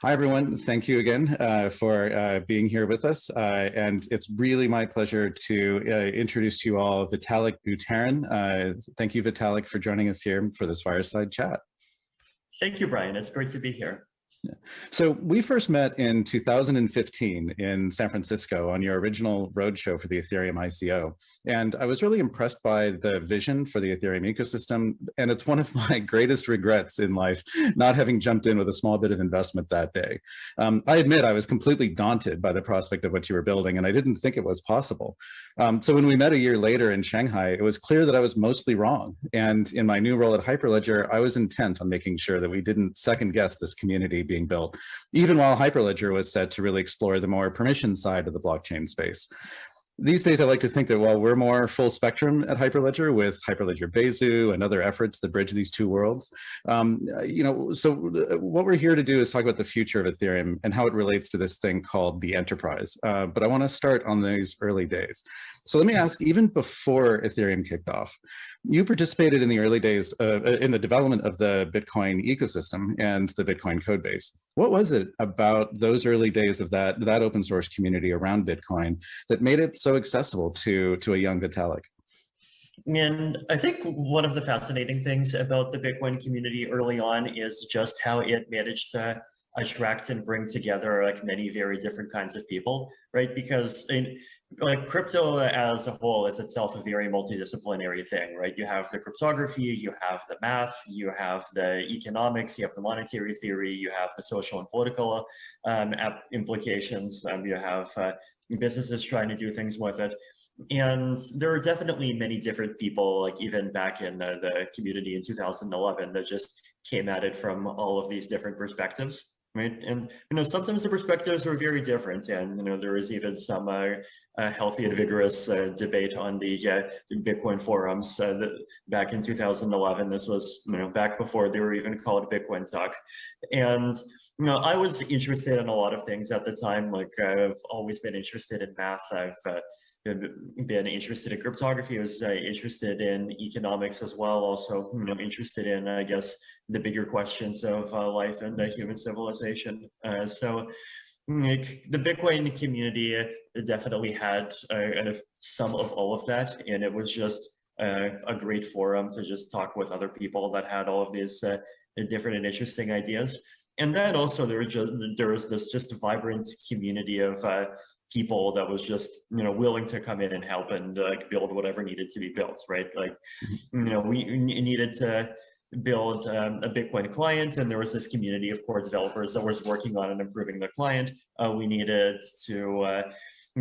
Hi, everyone. Thank you again for being here with us. And it's really my pleasure to introduce to you all Vitalik Buterin. Thank you, Vitalik, for joining us here for this fireside chat. Thank you, Brian. It's great to be here. Yeah. So we first met in 2015 in San Francisco on your original roadshow for the Ethereum ICO. And I was really impressed by the vision for the Ethereum ecosystem. And it's one of my greatest regrets in life, not having jumped in with a small bit of investment that day. I admit I was completely daunted by the prospect of what you were building, and I didn't think it was possible. So when we met a year later in Shanghai, it was clear that I was mostly wrong. And in my new role at Hyperledger, I was intent on making sure that we didn't second guess this community being built, even while Hyperledger was set to really explore the more permission side of the blockchain space. These days, I like to think that while we're more full spectrum at Hyperledger with Hyperledger Besu and other efforts that bridge these two worlds, so what we're here to do is talk about the future of Ethereum and how it relates to this thing called the enterprise. But I want to start on these early days. So let me ask, even before Ethereum kicked off, you participated in the early days in the development of the Bitcoin ecosystem and the Bitcoin code base. What was it about those early days of that open source community around Bitcoin that made it so accessible to a young Vitalik? And I think one of the fascinating things about the Bitcoin community early on is just how it managed to attract and bring together like many very different kinds of people, right? Because like crypto as a whole is itself a very multidisciplinary thing, right? You have the cryptography, you have the math, you have the economics, you have the monetary theory, you have the social and political implications, you have businesses trying to do things with it. And there are definitely many different people, like even back in the community in 2011, that just came at it from all of these different perspectives. Right. And, sometimes the perspectives are very different. And, there is even some healthy and vigorous debate on the Bitcoin forums back in 2011. This was, back before they were even called Bitcoin Talk. And, I was interested in a lot of things at the time. Like I've always been interested in math. I've been interested in cryptography. I was interested in economics as well. Also, interested in, I guess, the bigger questions of life and human civilization. So the Bitcoin community definitely had kind of some of all of that. And it was just a great forum to just talk with other people that had all of these different and interesting ideas. And then also there was this just vibrant community of people that was just willing to come in and help and build whatever needed to be built, right? Like we needed to build a Bitcoin client, and there was this community of core developers that was working on and improving the client. We needed to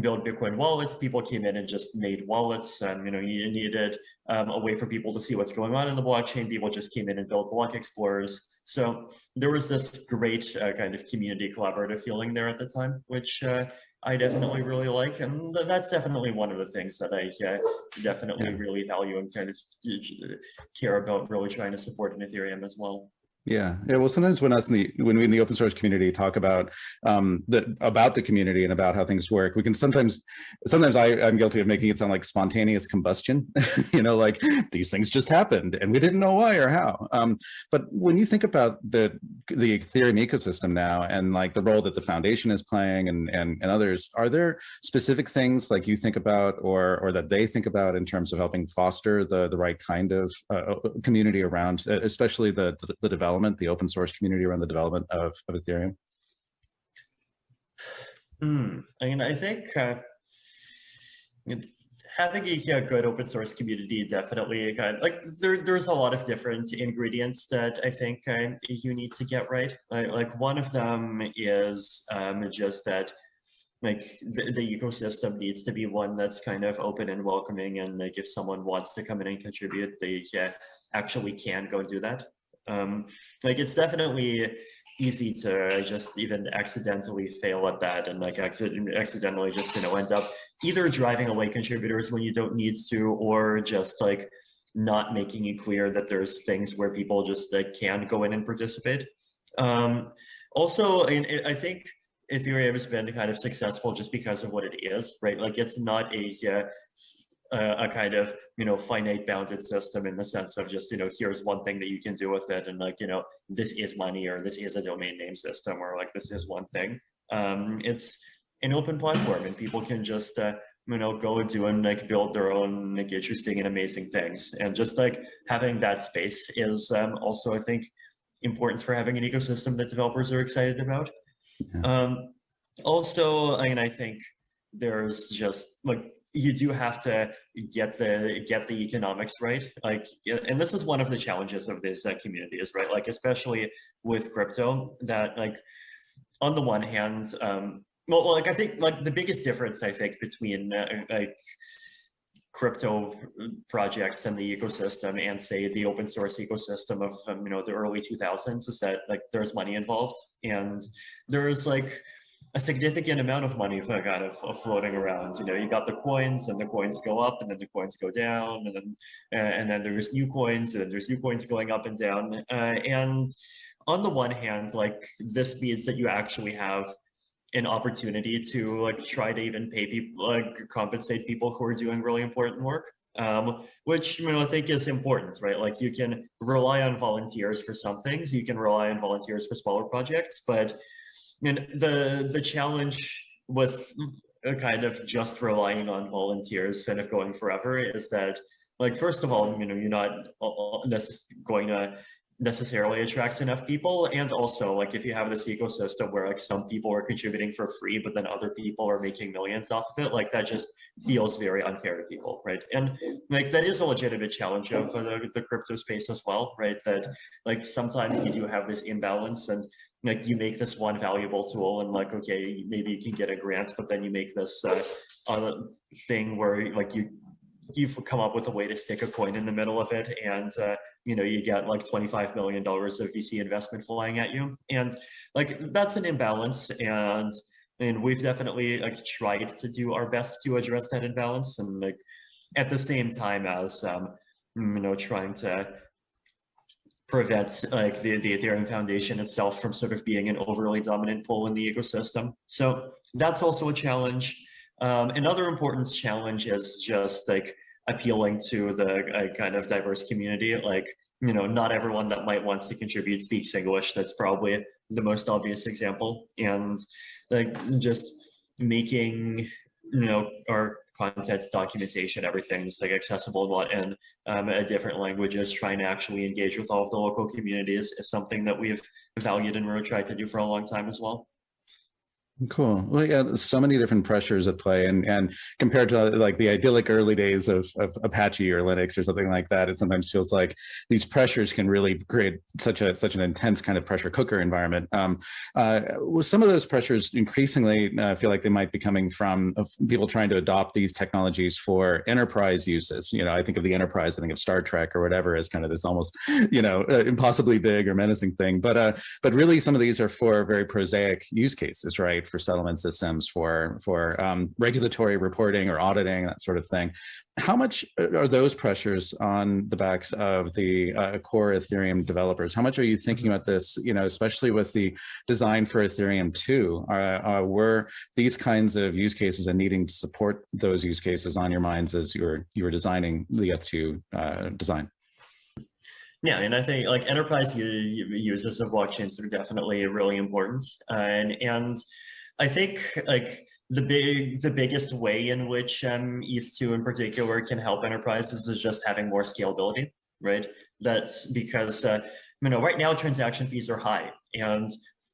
build Bitcoin wallets. People came in and just made wallets, and you needed a way for people to see what's going on in the blockchain. People just came in and built block explorers. So there was this great kind of community collaborative feeling there at the time, which I definitely really like, and that's definitely one of the things that I definitely really value and kind of care about really trying to support in Ethereum as well. Yeah. Well, sometimes when we in the open source community talk about the community and about how things work, we can sometimes I'm guilty of making it sound like spontaneous combustion. Like these things just happened and we didn't know why or how. But when you think about the Ethereum ecosystem now and like the role that the foundation is playing and others, are there specific things like you think about or that they think about in terms of helping foster the right kind of community around, especially the development, the open source community around the development of Ethereum? I think having a good open source community definitely there's a lot of different ingredients that I think you need to get right. Like one of them is just that like the ecosystem needs to be one that's kind of open and welcoming, and like if someone wants to come in and contribute, they actually can go do that. Like it's definitely easy to just even accidentally fail at that and like accidentally just end up either driving away contributors when you don't need to, or just like not making it clear that there's things where people just can go in and participate. Also, I think Ethereum has been kind of successful just because of what it is, right? Like it's not a kind of, finite bounded system in the sense of just, here's one thing that you can do with it. And like, this is money, or this is a domain name system, or like, this is one thing. It's an open platform, and people can just, go and do and like build their own like interesting and amazing things. And just like having that space is also, I think, important for having an ecosystem that developers are excited about. Yeah. Also, I mean, I think there's just like, you do have to get the economics right. Like, and this is one of the challenges of this community is, right, like especially with crypto, that like on the one hand, well, like I think like the biggest difference I think between like crypto projects and the ecosystem and say the open source ecosystem of the early 2000s is that like there's money involved, and there's like a significant amount of money kind of floating around. You got the coins, and the coins go up, and then the coins go down, and then there's new coins, and then there's new coins going up and down. And on the one hand, like this means that you actually have an opportunity to like try to even pay people, like compensate people who are doing really important work, which I think is important, right? Like you can rely on volunteers for some things, you can rely on volunteers for smaller projects, but the challenge with kind of just relying on volunteers kind of going forever is that, like, first of all, you're not going to necessarily attract enough people, and also like if you have this ecosystem where like some people are contributing for free but then other people are making millions off of it, like that just feels very unfair to people, right? And like that is a legitimate challenge of the crypto space as well, right? That like sometimes you do have this imbalance, and like you make this one valuable tool and like, okay, maybe you can get a grant, but then you make this other thing where like you've come up with a way to stick a coin in the middle of it, and you get like $25 million of VC investment flying at you, and like that's an imbalance. And we've definitely like tried to do our best to address that imbalance, and like at the same time as trying to prevent like the Ethereum Foundation itself from sort of being an overly dominant pull in the ecosystem. So that's also a challenge. Another important challenge is just like appealing to the kind of diverse community. Like, not everyone that might want to contribute speaks English. That's probably the most obvious example. And like just making, our content documentation, everything's like accessible in different languages, trying to actually engage with all of the local communities is something that we've valued and really tried to do for a long time as well. Cool. Well, yeah, so many different pressures at play, and compared to like the idyllic early days of Apache or Linux or something like that, it sometimes feels like these pressures can really create such an intense kind of pressure cooker environment. Some of those pressures increasingly feel like they might be coming from people trying to adopt these technologies for enterprise uses. I think of the enterprise, I think of Star Trek or whatever as kind of this almost impossibly big or menacing thing. But really, some of these are for very prosaic use cases, right? For settlement systems, for regulatory reporting or auditing, that sort of thing. How much are those pressures on the backs of the core Ethereum developers? How much are you thinking about this, especially with the design for Ethereum 2? Were these kinds of use cases and needing to support those use cases on your minds as you were designing the ETH2 design? Yeah, and I think like enterprise users of blockchains are definitely really important, and I think like the biggest way in which ETH2 in particular can help enterprises is just having more scalability, right? That's because right now transaction fees are high, and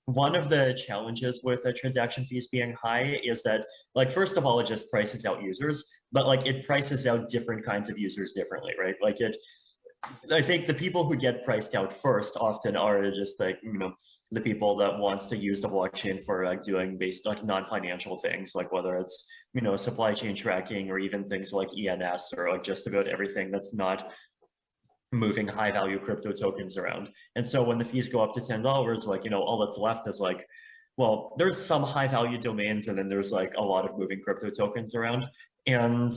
one of the challenges with transaction fees being high is that, like, first of all, it just prices out users, but like it prices out different kinds of users differently, right? Like I think the people who get priced out first often are just like, the people that wants to use the blockchain for like doing like non-financial things, like whether it's, supply chain tracking or even things like ENS or like just about everything that's not moving high value crypto tokens around. And so when the fees go up to $10, like, all that's left is like, well, there's some high value domains and then there's like a lot of moving crypto tokens around. And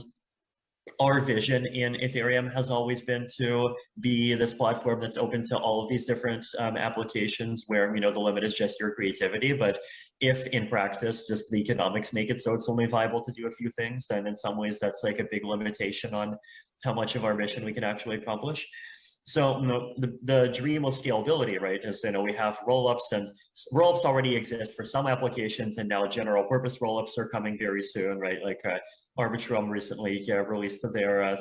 our vision in Ethereum has always been to be this platform that's open to all of these different applications where, you know, the limit is just your creativity. But if in practice, just the economics make it so it's only viable to do a few things, then in some ways that's like a big limitation on how much of our mission we can actually accomplish. So, you know, the dream of scalability, right, is, you know, we have rollups, and rollups already exist for some applications, and now general purpose rollups are coming very soon, right? Like Arbitrum recently released their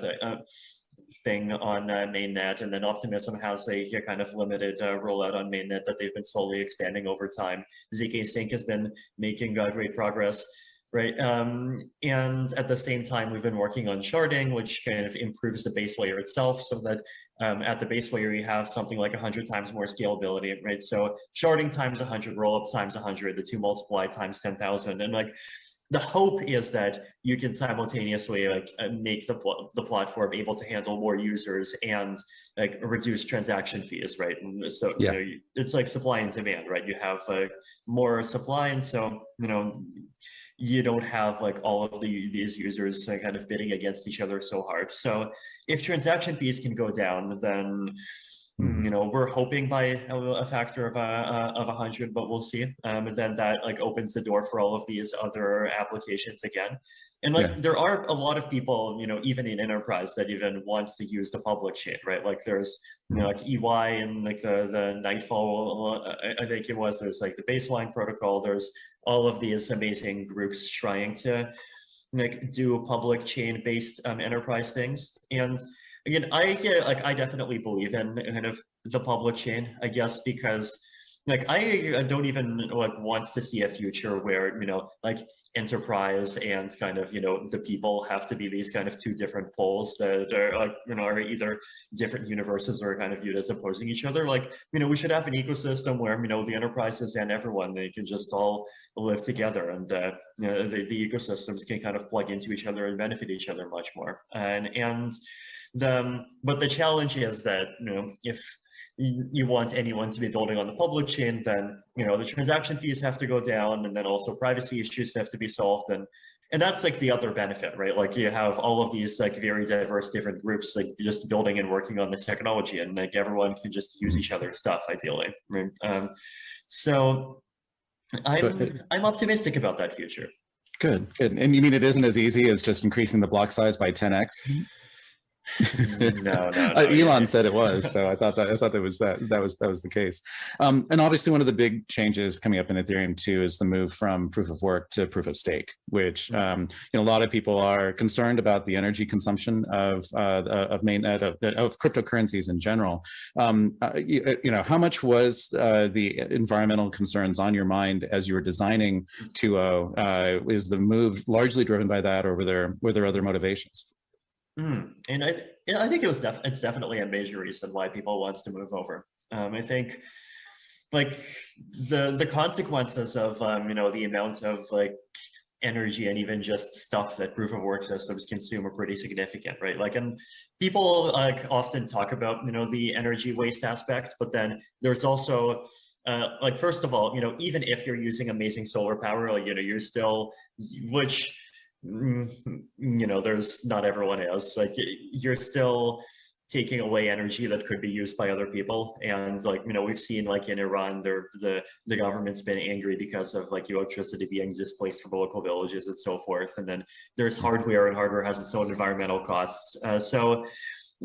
thing on mainnet, and then Optimism has a kind of limited rollout on mainnet that they've been slowly expanding over time. ZK Sync has been making great progress. Right. And at the same time, we've been working on sharding, which kind of improves the base layer itself, so that at the base layer, you have something like 100 times more scalability, right? So sharding times 100, rollups times 100, the two multiply times 10,000. And like the hope is that you can simultaneously like make the platform able to handle more users and like reduce transaction fees, right? And so you know, it's like supply and demand, right? You have more supply, and so, you know, you don't have like all of these users kind of bidding against each other so hard. So if transaction fees can go down, then you know, we're hoping by a factor of 100, but we'll see. And then that like opens the door for all of these other applications again. And like there are a lot of people, you know, even in enterprise, that even wants to use the public chain, right? Like there's, you know, like EY and like the Nightfall, I think it was. There's like the Baseline protocol. There's all of these amazing groups trying to like do public chain based enterprise things. And again, I definitely believe in kind of the public chain, I guess, because like I don't even like want to see a future where, you know, like enterprise and kind of, you know, the people have to be these kind of two different poles that are like, you know, are either different universes or kind of viewed as opposing each other. Like, you know, we should have an ecosystem where, you know, the enterprises and everyone, they can just all live together, and you know, the ecosystems can kind of plug into each other and benefit each other much more. But the challenge is that, you know, if you want anyone to be building on the public chain, then, you know, the transaction fees have to go down, and then also privacy issues have to be solved. And that's like the other benefit, right? Like you have all of these like very diverse different groups like just building and working on this technology, and like everyone can just use each other's stuff ideally, right? So I'm optimistic about that future. Good. And you mean it isn't as easy as just increasing the block size by 10x? No. Elon said it was, so I thought that was the case. And obviously, one of the big changes coming up in Ethereum too is the move from proof of work to proof of stake, which you know, a lot of people are concerned about the energy consumption of mainnet of cryptocurrencies in general. You know, how much was the environmental concerns on your mind as you were designing 2.0? Is the move largely driven by that, or were there other motivations? And I think it's definitely a major reason why people wants to move over. I think like the consequences of you know, the amount of like energy and even just stuff that proof of work systems consume are pretty significant, right? Like, and people like often talk about, you know, the energy waste aspect, but then there's also like, first of all, you know, even if you're using amazing solar power, you know, you're still, which, you know, there's not everyone is, like, you're still taking away energy that could be used by other people. And like, you know, we've seen like in Iran, the government's been angry because of like electricity being displaced from local villages and so forth. And then there's hardware, and hardware has its own environmental costs. So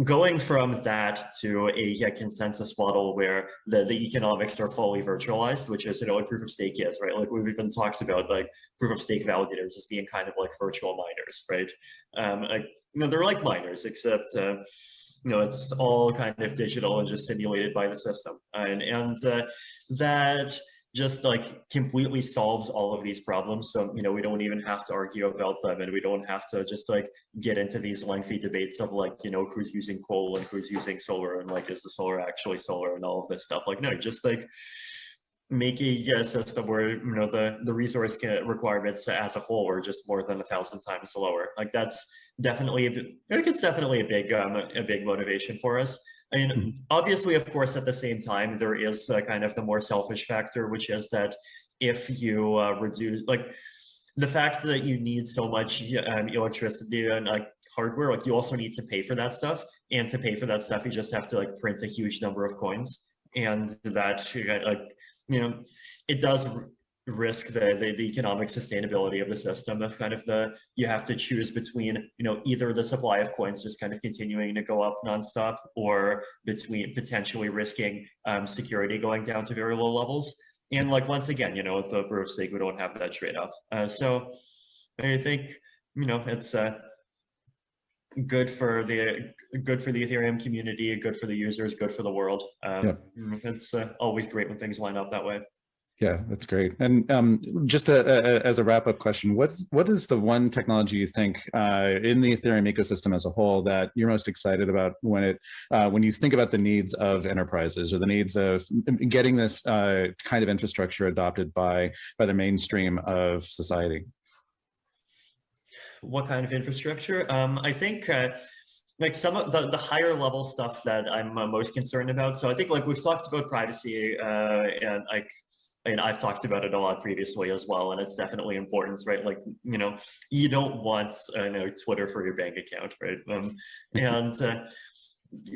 going from that to a consensus model where the economics are fully virtualized, which is, you know, what proof of stake is, right? Like we've even talked about like proof of stake validators as being kind of like virtual miners, right? Like, you know, they're like miners, except you know, it's all kind of digital and just simulated by the system, and that just like completely solves all of these problems. So, you know, we don't even have to argue about them, and we don't have to just like get into these lengthy debates of like, you know, who's using coal and who's using solar, and like, is the solar actually solar, and all of this stuff. Like, no, just like make a system where, you know, the resource requirements as a whole are just more than 1,000 times lower. Like that's definitely, I think it's definitely a big motivation for us. I mean, obviously, of course, at the same time, there is kind of the more selfish factor, which is that if you reduce, like, the fact that you need so much electricity, and like hardware, like you also need to pay for that stuff. And to pay for that stuff, you just have to like print a huge number of coins. And that, like, you know, it does risk the economic sustainability of the system. If kind of you have to choose between, you know, either the supply of coins just kind of continuing to go up nonstop, or between potentially risking security going down to very low levels. And like, once again, you know, at the proof of stake, we don't have that trade-off. So I think, you know, it's good for the Ethereum community, good for the users, good for the world. It's always great when things line up that way. Yeah, that's great. And just as a wrap-up question, what is the one technology you think in the Ethereum ecosystem as a whole that you're most excited about when you think about the needs of enterprises, or the needs of getting this kind of infrastructure adopted by the mainstream of society? What kind of infrastructure? I think like some of the higher level stuff that I'm most concerned about. So I think like we've talked about privacy, and I've talked about it a lot previously as well, and it's definitely important, right? Like, you know, you don't want Twitter for your bank account, right? And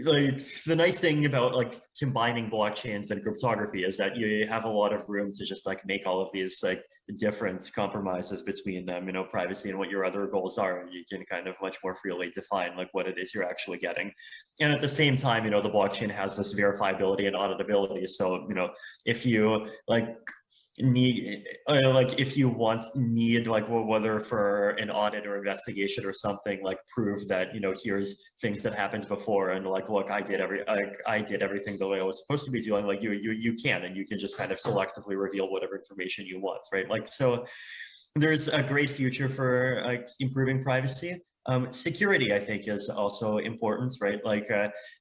like the nice thing about like combining blockchains and cryptography is that you have a lot of room to just like make all of these like different compromises between you know, privacy and what your other goals are. You can kind of much more freely define like what it is you're actually getting. And at the same time, you know, the blockchain has this verifiability and auditability. So, you know, if you like need if you need like, well, whether for an audit or investigation or something, like prove that, you know, here's things that happened before, and like, look, I did everything the way I was supposed to be doing, like you can, and you can just kind of selectively reveal whatever information you want, right? Like, so there's a great future for like improving privacy. Security, I think, is also important, right? Like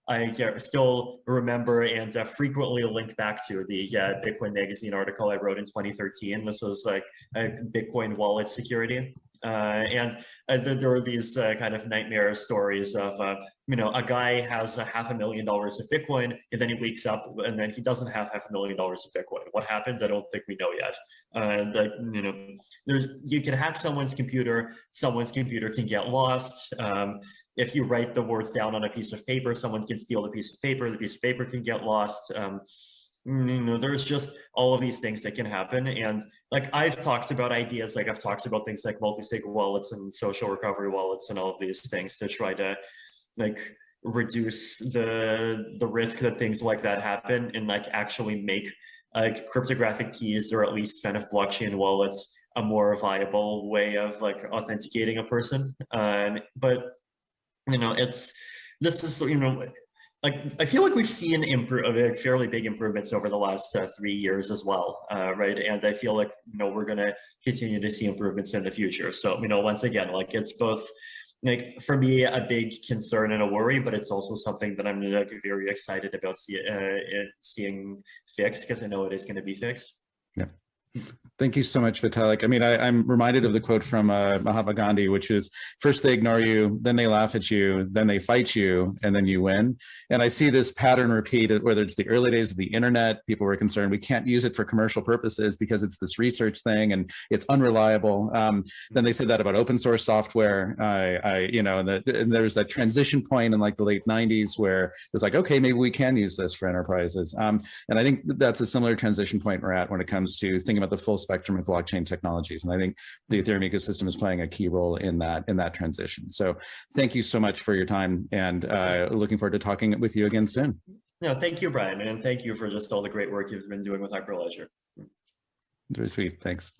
I still remember and frequently link back to the Bitcoin Magazine article I wrote in 2013. This was like Bitcoin wallet security. And there were these kind of nightmare stories of, you know, a guy has $500,000 of Bitcoin, and then he wakes up and then he doesn't have $500,000 of Bitcoin. What happened? I don't think we know yet. And you know, you can hack someone's computer can get lost. If you write the words down on a piece of paper, someone can steal the piece of paper can get lost. You know, there's just all of these things that can happen. And like, I've talked about ideas, like I've talked about things like multi-sig wallets and social recovery wallets and all of these things to try to like reduce the risk that things like that happen, and like actually make like cryptographic keys, or at least kind of blockchain wallets, a more viable way of like authenticating a person. But you know, this is, you know, like, I feel like we've seen fairly big improvements over the last 3 years as well, right? And I feel like, you know, we're going to continue to see improvements in the future. So, you know, once again, like, it's both, like, for me, a big concern and a worry, but it's also something that I'm like very excited about seeing fixed, because I know it is going to be fixed. Yeah. Thank you so much, Vitalik. I mean, I'm reminded of the quote from Mahatma Gandhi, which is, first they ignore you, then they laugh at you, then they fight you, and then you win. And I see this pattern repeated, whether it's the early days of the internet, people were concerned we can't use it for commercial purposes because it's this research thing and it's unreliable. Then they said that about open source software. You know, and there's that transition point in like the late 90s where it's like, okay, maybe we can use this for enterprises. And I think that's a similar transition point we're at when it comes to thinking about the full spectrum of blockchain technologies. And I think the Ethereum ecosystem is playing a key role in that transition. So thank you so much for your time, and looking forward to talking with you again soon. No, thank you, Brian. And thank you for just all the great work you've been doing with Hyperledger. Very sweet. Thanks.